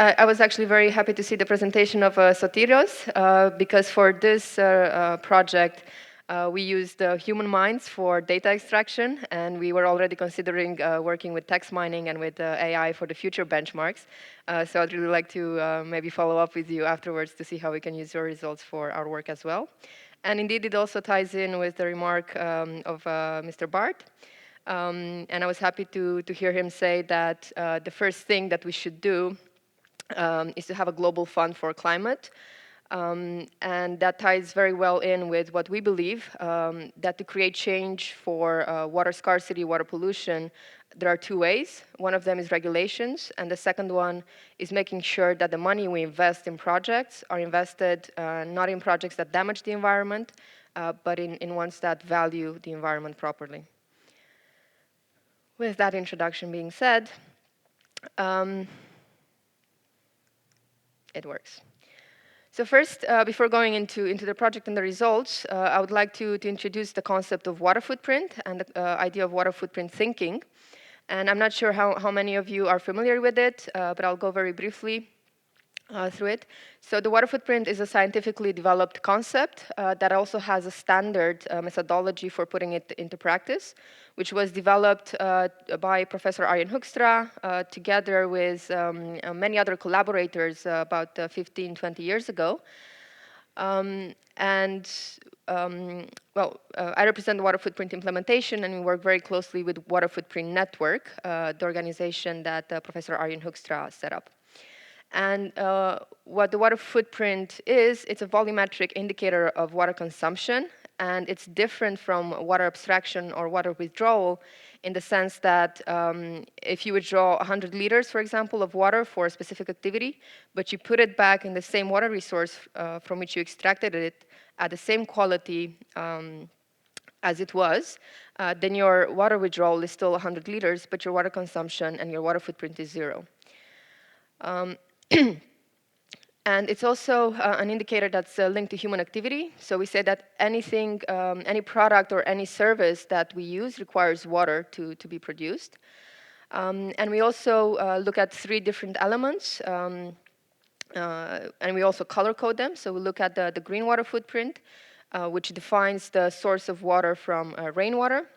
I was actually very happy to see the presentation of Sotiros, because for this project, we used human minds for data extraction, and we were already considering working with text mining and with AI for the future benchmarks. So I'd really like to maybe follow up with you afterwards to see how we can use your results for our work as well. And indeed, it also ties in with the remark of Mr. Bart. And I was happy to hear him say that the first thing that we should do is to have a global fund for climate. And that ties very well in with what we believe, that to create change for water scarcity, water pollution, there are two ways. One of them is regulations, and the second one is making sure that the money we invest in projects are invested not in projects that damage the environment, but in ones that value the environment properly. With that introduction being said, it works. So first, before going into the project and the results, I would like to introduce the concept of water footprint and the idea of water footprint thinking. And I'm not sure how many of you are familiar with it, but I'll go very briefly through it. So the water footprint is a scientifically developed concept that also has a standard methodology for putting it into practice, which was developed by Professor Arjen Hoekstra together with many other collaborators about 15, 20 years ago. I represent the Water Footprint Implementation, and we work very closely with Water Footprint Network, the organization that Professor Arjen Hoekstra set up. And what the water footprint is, it's a volumetric indicator of water consumption, and it's different from water abstraction or water withdrawal in the sense that if you withdraw 100 liters, for example, of water for a specific activity, but you put it back in the same water resource from which you extracted it at the same quality as it was, then your water withdrawal is still 100 liters, but your water consumption and your water footprint is 0. And it's also an indicator that's linked to human activity. So we say that anything, any product or any service that we use requires water to be produced. And we also look at 3 different elements, and we also color code them. So we look at the green water footprint, which defines the source of water from rainwater.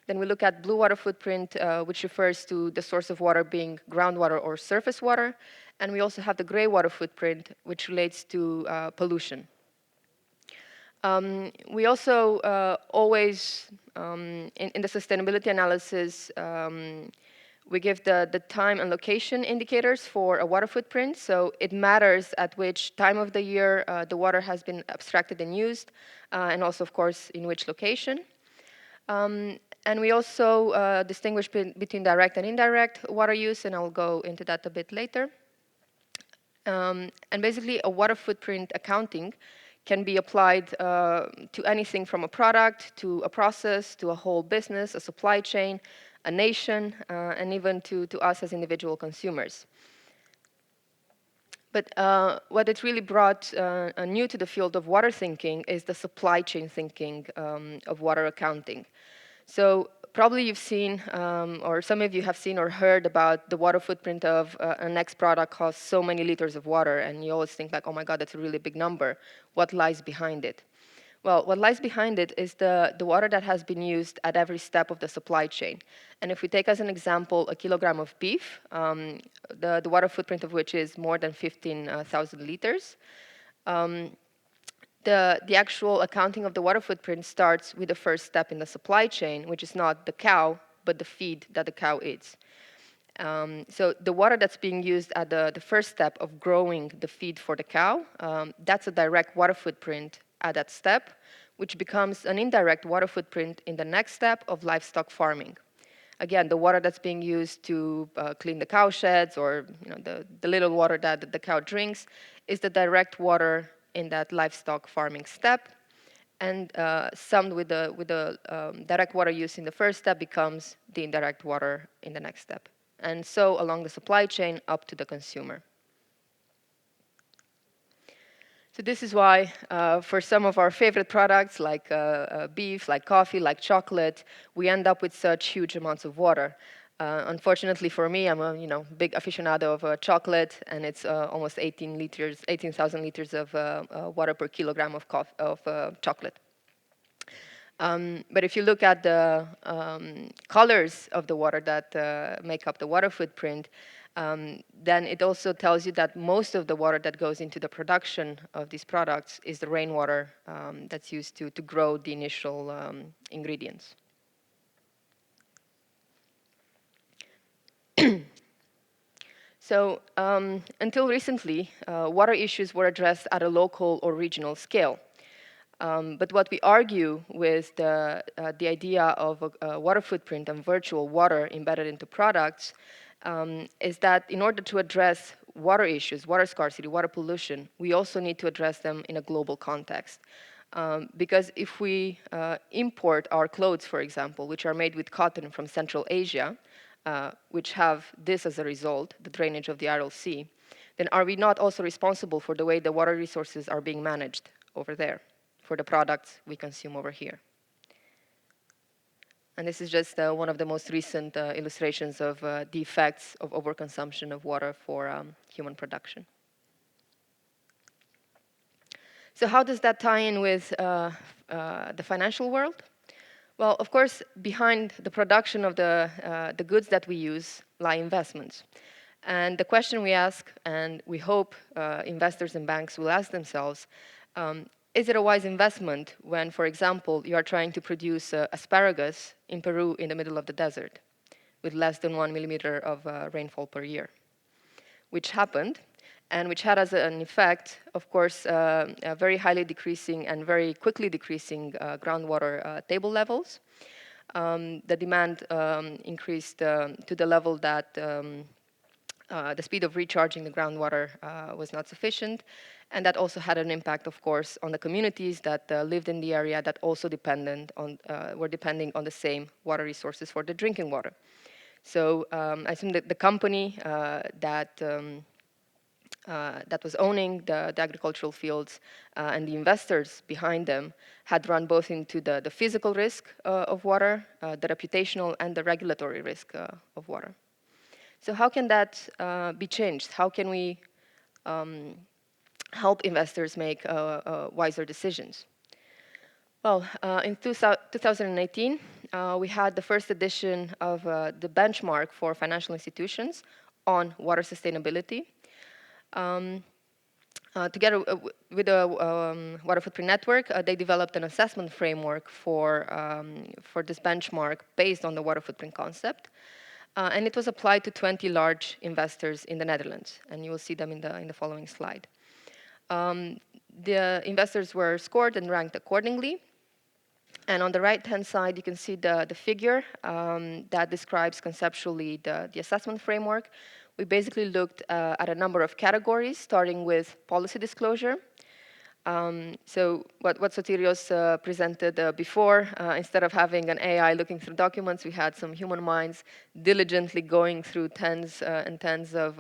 Then we look at blue water footprint, which refers to the source of water being groundwater or surface water. And we also have the gray water footprint, which relates to pollution. We also always, in the sustainability analysis, we give the time and location indicators for a water footprint. So it matters at which time of the year the water has been abstracted and used, and also, of course, in which location. And we also distinguish between direct and indirect water use, and I'll go into that a bit later. And basically, a water footprint accounting can be applied to anything from a product, to a process, to a whole business, a supply chain, a nation, and even to us as individual consumers. But what it really brought new to the field of water thinking is the supply chain thinking of water accounting. So probably you've seen, or some of you have seen or heard about the water footprint of an X product costs so many liters of water, and you always think like, oh my God, that's a really big number. What lies behind it? Well, what lies behind it is the water that has been used at every step of the supply chain. And if we take as an example a kilogram of beef, the water footprint of which is more than 15,000 liters, the actual accounting of the water footprint starts with the first step in the supply chain, which is not the cow, but the feed that the cow eats. So the water that's being used at the first step of growing the feed for the cow, that's a direct water footprint at that step, which becomes an indirect water footprint in the next step of livestock farming. Again, the water that's being used to clean the cow sheds, or the little water that the cow drinks, is the direct water in that livestock farming step, and summed with the direct water use in the first step becomes the indirect water in the next step, and so along the supply chain up to the consumer. So this is why for some of our favorite products like beef, like coffee, like chocolate, we end up with such huge amounts of water. Unfortunately for me, I'm a big aficionado of chocolate, and it's almost 18,000 liters of water per kilogram of chocolate. But if you look at the colors of the water that make up the water footprint, then it also tells you that most of the water that goes into the production of these products is the rainwater that's used to grow the initial ingredients. So until recently, water issues were addressed at a local or regional scale. But what we argue with the idea of a water footprint and virtual water embedded into products is that in order to address water issues, water scarcity, water pollution, we also need to address them in a global context. Because if we import our clothes, for example, which are made with cotton from Central Asia, which have this as a result, the drainage of the Aral Sea, then are we not also responsible for the way the water resources are being managed over there, for the products we consume over here? And this is just one of the most recent illustrations of the effects of overconsumption of water for human production. So how does that tie in with the financial world? Well, of course, behind the production of the goods that we use lie investments. And the question we ask, and we hope investors and banks will ask themselves, is it a wise investment when, for example, you are trying to produce asparagus in Peru in the middle of the desert with less than 1 millimeter of rainfall per year? Which happened, and which had as an effect, of course, very highly decreasing and very quickly decreasing groundwater table levels. The demand increased to the level that the speed of recharging the groundwater was not sufficient, and that also had an impact, of course, on the communities that lived in the area that also were depending on the same water resources for the drinking water. So I assume that the company that was owning the agricultural fields and the investors behind them had run both into the physical risk of water, the reputational and the regulatory risk of water. So how can that be changed? How can we help investors make wiser decisions? Well, in 2018, we had the first edition of the benchmark for financial institutions on water sustainability. Together with the Water Footprint Network, they developed an assessment framework for this benchmark based on the water footprint concept. And it was applied to 20 large investors in the Netherlands, and you will see them in the following slide. The investors were scored and ranked accordingly. And on the right-hand side, you can see the figure that describes conceptually the assessment framework. We basically looked at a number of categories, starting with policy disclosure. So what Sotirios presented before, instead of having an AI looking through documents, we had some human minds diligently going through tens and tens of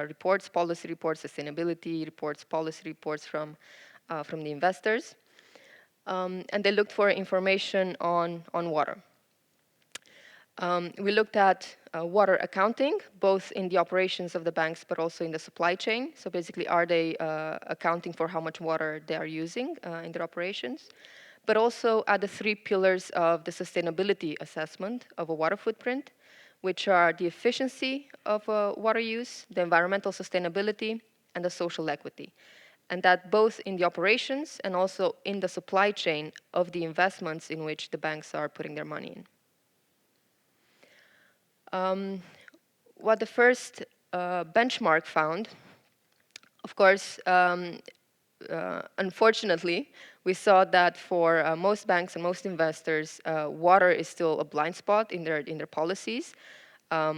reports, policy reports, sustainability reports, policy reports from the investors. And they looked for information on water. We looked at water accounting, both in the operations of the banks, but also in the supply chain. So basically, are they accounting for how much water they are using in their operations? But also at the three pillars of the sustainability assessment of a water footprint, which are the efficiency of water use, the environmental sustainability, and the social equity. And that both in the operations and also in the supply chain of the investments in which the banks are putting their money in. What the first benchmark found, of course, unfortunately, we saw that for most banks and most investors, water is still a blind spot in their policies.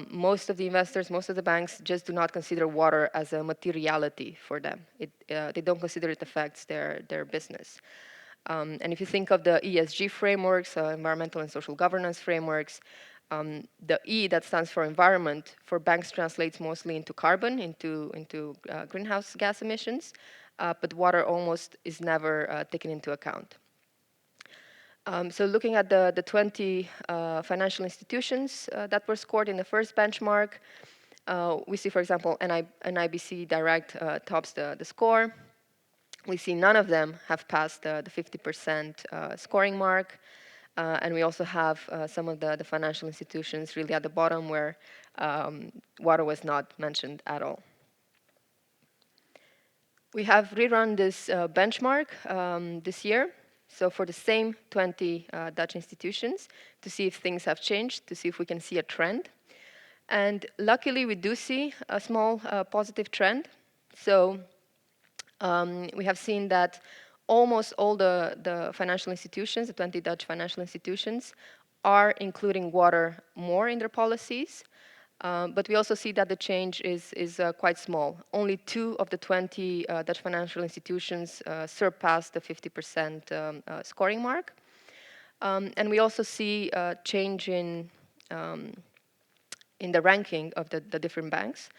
Most of the investors, most of the banks just do not consider water as a materiality for them. They don't consider it affects their business. And if you think of the ESG frameworks, environmental and social governance frameworks, the E that stands for environment for banks translates mostly into carbon, into greenhouse gas emissions, but water almost is never taken into account. So looking at the 20 financial institutions that were scored in the first benchmark, we see, for example, NIBC Direct tops the score. We see none of them have passed the 50% scoring mark. And we also have some of the financial institutions really at the bottom where water was not mentioned at all. We have rerun this benchmark this year. So for the same 20 Dutch institutions to see if things have changed, to see if we can see a trend. And luckily, we do see a small positive trend. So we have seen that almost all the financial institutions, the 20 Dutch financial institutions, are including water more in their policies. But we also see that the change is quite small. Only 2 of the 20 Dutch financial institutions surpassed the 50% scoring mark. And we also see a change in the ranking of the different banks.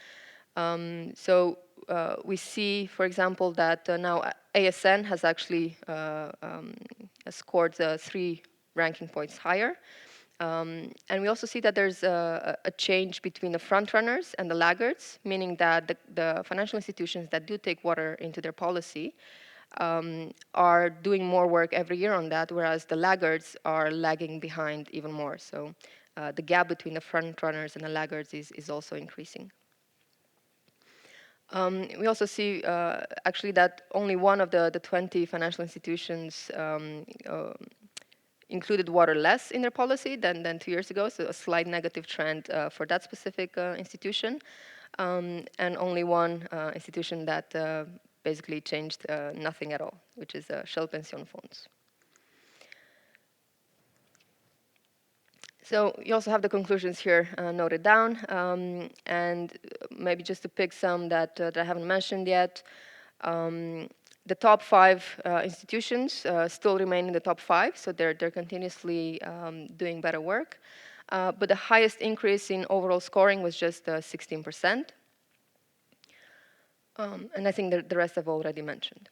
So we see, for example, that now ASN has actually scored 3 ranking points higher. And we also see that there's a change between the front runners and the laggards, meaning that the financial institutions that do take water into their policy are doing more work every year on that, whereas the laggards are lagging behind even more. So the gap between the front runners and the laggards is also increasing. We also see actually that only one of the 20 financial institutions included water less in their policy than 2 years ago, so a slight negative trend for that specific institution. And only one institution that basically changed nothing at all, which is Shell Pension Fonds. So you also have the conclusions here noted down, and maybe just to pick some that I haven't mentioned yet. The top 5 institutions still remain in the top 5, so they're continuously doing better work. But the highest increase in overall scoring was just 16%. And I think the rest I've already mentioned.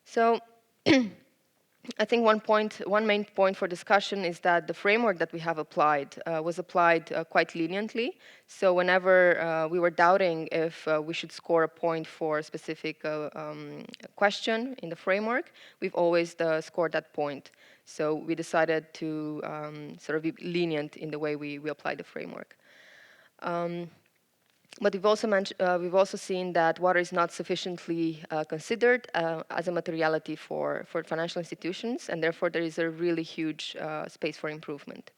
So I think one main point for discussion is that the framework that we have applied was applied quite leniently. So whenever we were doubting if we should score a point for a specific question in the framework, we've always scored that point. So we decided to sort of be lenient in the way we apply the framework. But we've also seen that water is not sufficiently considered as a materiality for financial institutions, and therefore there is a really huge space for improvement.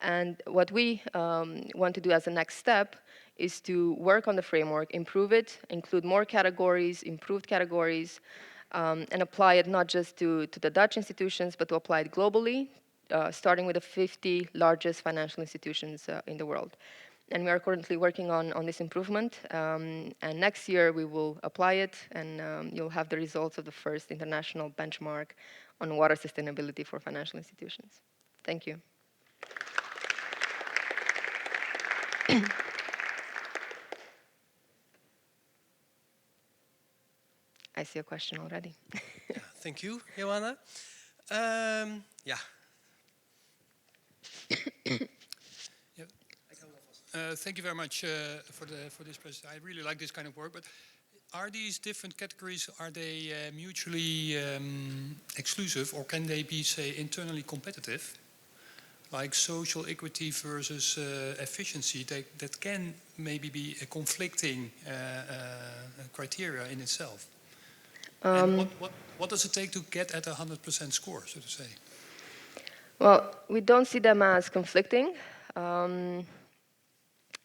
And what we want to do as a next step is to work on the framework, improve it, include more categories, improved categories, and apply it not just to the Dutch institutions, but to apply it globally, starting with the 50 largest financial institutions in the world. And we are currently working on this improvement. And next year we will apply it, and you'll have the results of the first international benchmark on water sustainability for financial institutions. Thank you. I see a question already. Yeah, thank you, Ioana. Yeah. Thank you very much for this presentation. I really like this kind of work. But are these different categories, are they mutually exclusive, or can they be, say, internally competitive? Like social equity versus efficiency, that can maybe be a conflicting criteria in itself. And what does it take to get at 100% score, so to say? Well, we don't see them as conflicting.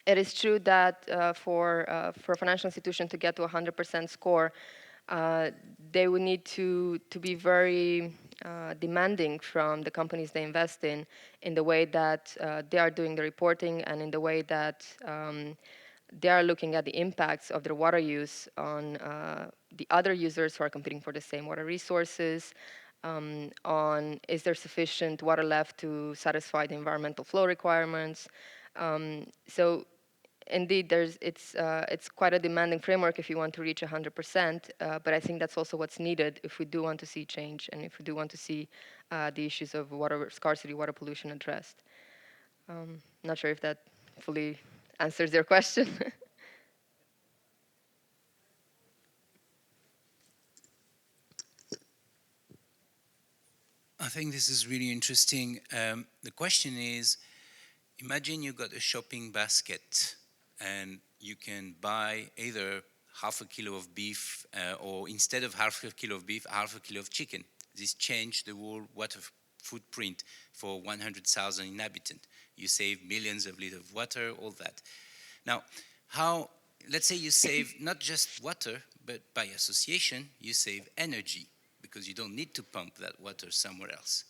It is true that for a financial institution to get to 100% score, they would need to be very demanding from the companies they invest in the way that they are doing the reporting and in the way that they are looking at the impacts of their water use on the other users who are competing for the same water resources, on is there sufficient water left to satisfy the environmental flow requirements. So indeed, it's quite a demanding framework if you want to reach 100%. But I think that's also what's needed if we do want to see change and if we do want to see the issues of water scarcity, water pollution addressed. Not sure if that fully answers your question. I think this is really interesting. The question is, imagine you got a shopping basket and you can buy either half a kilo of beef or instead of half a kilo of beef, half a kilo of chicken. This changed the whole water footprint for 100,000 inhabitants. You save millions of liters of water, all that. Now, let's say you save not just water, but by association, you save energy because you don't need to pump that water somewhere else.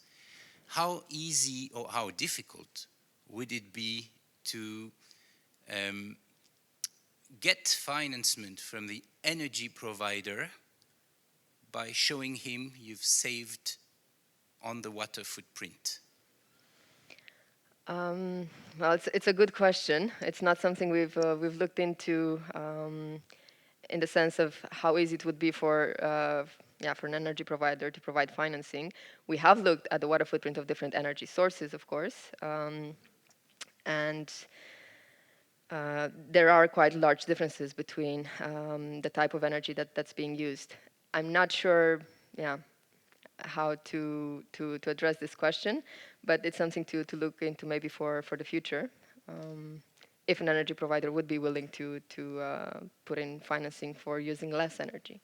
How easy or how difficult would it be to get financement from the energy provider by showing him you've saved on the water footprint? Well, it's a good question. It's not something we've looked into in the sense of how easy it would be for an energy provider to provide financing. We have looked at the water footprint of different energy sources, of course, and there are quite large differences between the type of energy that's being used. I'm not sure, how to address this question, but it's something to look into maybe for the future. If an energy provider would be willing to put in financing for using less energy.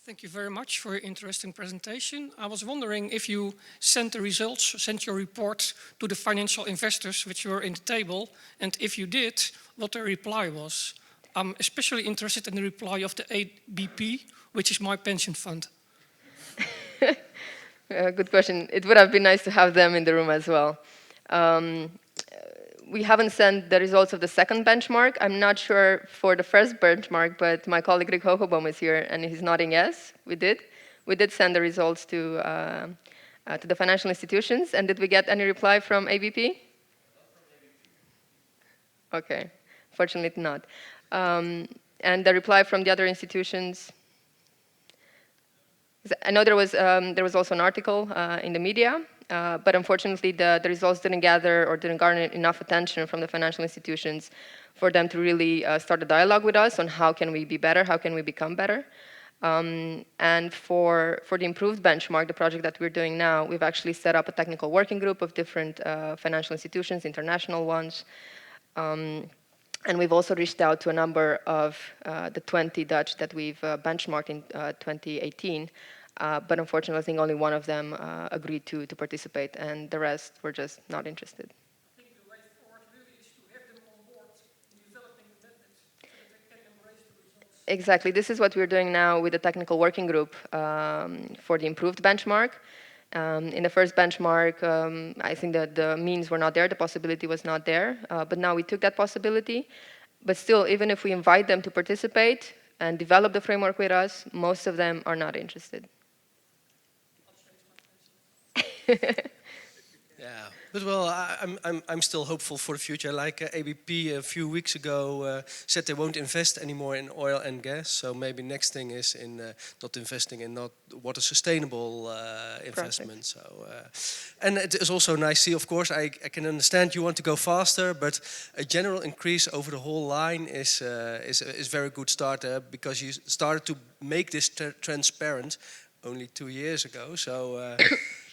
Thank you very much for your interesting presentation. I was wondering if you sent the results, sent your report to the financial investors which were in the table, and if you did, what the reply was. I'm especially interested in the reply of the ABP, which is my pension fund. Good question. It would have been nice to have them in the room as well. We haven't sent the results of the second benchmark. I'm not sure for the first benchmark, but my colleague Rick Hocheboom is here and he's nodding yes, we did. We did send the results to the financial institutions. And did we get any reply from ABP? Okay, fortunately not. And the reply from the other institutions, I know there was also an article in the media, but unfortunately the results didn't gather or didn't garner enough attention from the financial institutions for them to really start a dialogue with us on how can we be better, how can we become better. And for the improved benchmark, the project that we're doing now, we've actually set up a technical working group of different financial institutions, international ones. And we've also reached out to a number of the 20 Dutch that we've benchmarked in 2018. But unfortunately, I think only one of them agreed to participate, and the rest were just not interested. I think the way forward really is to have them on board in developing the methods so that they can embrace the results. Exactly. This is what we're doing now with the technical working group for the improved benchmark. In the first benchmark, I think that the means were not there, the possibility was not there, but now we took that possibility. But still, even if we invite them to participate and develop the framework with us, most of them are not interested. Yeah, but well, I'm still hopeful for the future. Like ABP a few weeks ago said they won't invest anymore in oil and gas. So maybe next thing is in not investing in not water sustainable investment. So and it is also nice to see. Of course, I can understand you want to go faster, but a general increase over the whole line is very good start because you started to make this transparent only 2 years ago. So.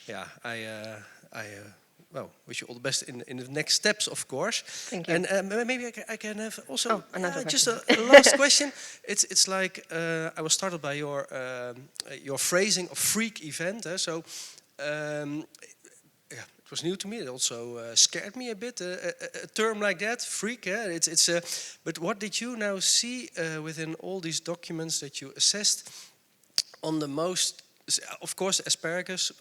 Yeah, I well, wish you all the best in the next steps, of course. Thank you. And maybe I can have also just a last question. It's like I was startled by your phrasing of freak event. So yeah, it was new to me. It also scared me a bit. A term like that, freak. It's. But what did you now see within all these documents that you assessed on the most? Of course, asparagus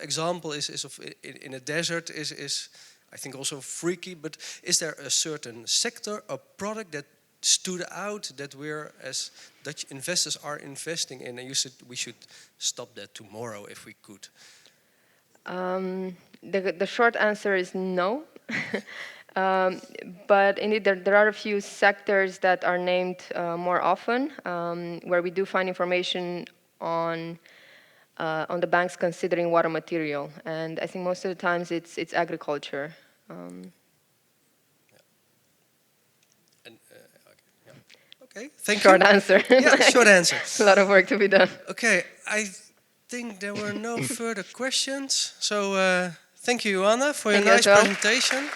example is of in a desert is I think also freaky. But is there a certain sector or product that stood out that we're as Dutch investors are investing in? And you said we should stop that tomorrow if we could. The short answer is no. But indeed, there are a few sectors that are named more often, where we do find information on the banks considering what a material. And I think most of the times it's agriculture. Okay, thank Short you. answer. Yeah, short answer. A lot of work to be done. Okay, I think there were no further questions. So thank you, Ioana, for your Thank you nice as well. presentation.